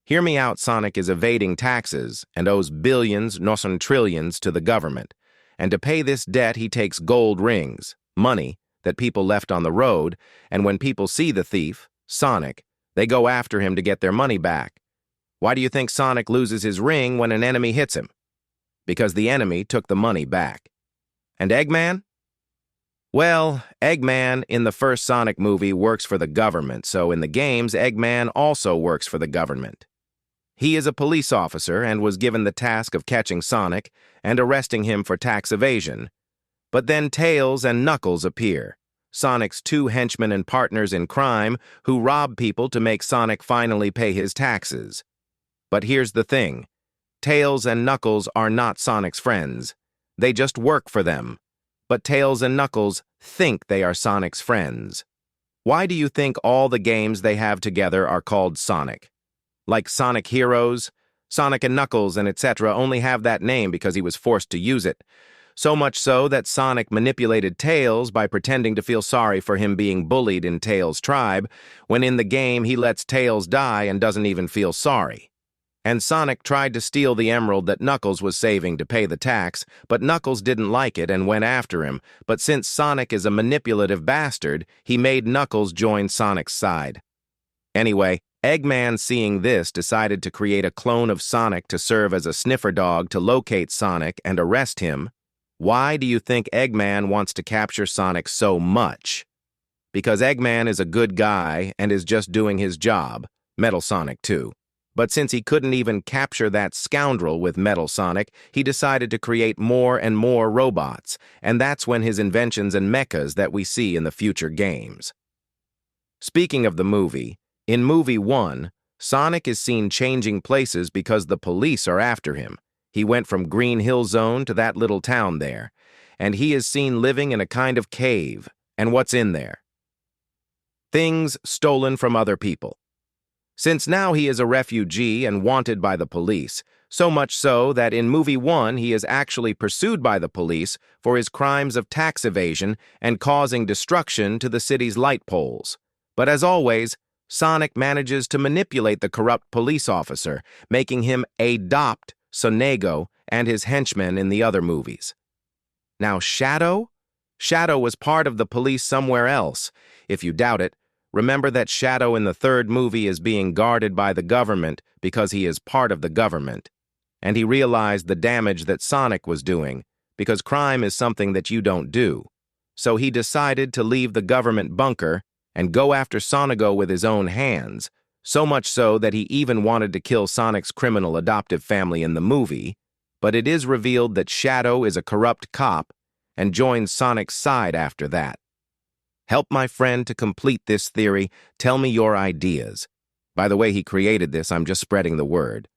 Hear me out, Sonic is evading taxes and owes billions, no son trillions, to the government. And to pay this debt, he takes gold rings, money that people left on the road, and when people see the thief, Sonic, they go after him to get their money back. Why do you think Sonic loses his ring when an enemy hits him? Because the enemy took the money back. And Eggman? Well, Eggman in the first Sonic movie works for the government, so in the games, Eggman also works for the government. He is a police officer and was given the task of catching Sonic and arresting him for tax evasion. But then Tails and Knuckles appear, Sonic's two henchmen and partners in crime who rob people to make Sonic finally pay his taxes. But here's the thing. Tails and Knuckles are not Sonic's friends. They just work for them. But Tails and Knuckles think they are Sonic's friends. Why do you think all the games they have together are called Sonic? Like Sonic Heroes, Sonic and Knuckles and etc. only have that name because he was forced to use it. So much so that Sonic manipulated Tails by pretending to feel sorry for him being bullied in Tails' tribe, when in the game he lets Tails die and doesn't even feel sorry. And Sonic tried to steal the emerald that Knuckles was saving to pay the tax, but Knuckles didn't like it and went after him. But since Sonic is a manipulative bastard, he made Knuckles join Sonic's side. Anyway, Eggman, seeing this, decided to create a clone of Sonic to serve as a sniffer dog to locate Sonic and arrest him. Why do you think Eggman wants to capture Sonic so much? Because Eggman is a good guy and is just doing his job, Metal Sonic too. But since he couldn't even capture that scoundrel with Metal Sonic, he decided to create more and more robots, and that's when his inventions and mechas that we see in the future games. Speaking of the movie, in Movie 1, Sonic is seen changing places because the police are after him. He went from Green Hill Zone to that little town there, and he is seen living in a kind of cave. And what's in there? Things stolen from other people. Since now he is a refugee and wanted by the police, so much so that in Movie 1 he is actually pursued by the police for his crimes of tax evasion and causing destruction to the city's light poles. But as always, Sonic manages to manipulate the corrupt police officer, making him adopt Sonego and his henchmen in the other movies. Now Shadow? Shadow was part of the police somewhere else. If you doubt it, remember that Shadow in the third movie is being guarded by the government because he is part of the government. And he realized the damage that Sonic was doing, because crime is something that you don't do. So he decided to leave the government bunker and go after Sonego with his own hands, so much so that he even wanted to kill Sonic's criminal adoptive family in the movie, but it is revealed that Shadow is a corrupt cop and joins Sonic's side after that. Help my friend to complete this theory. Tell me your ideas. By the way he created this, I'm just spreading the word.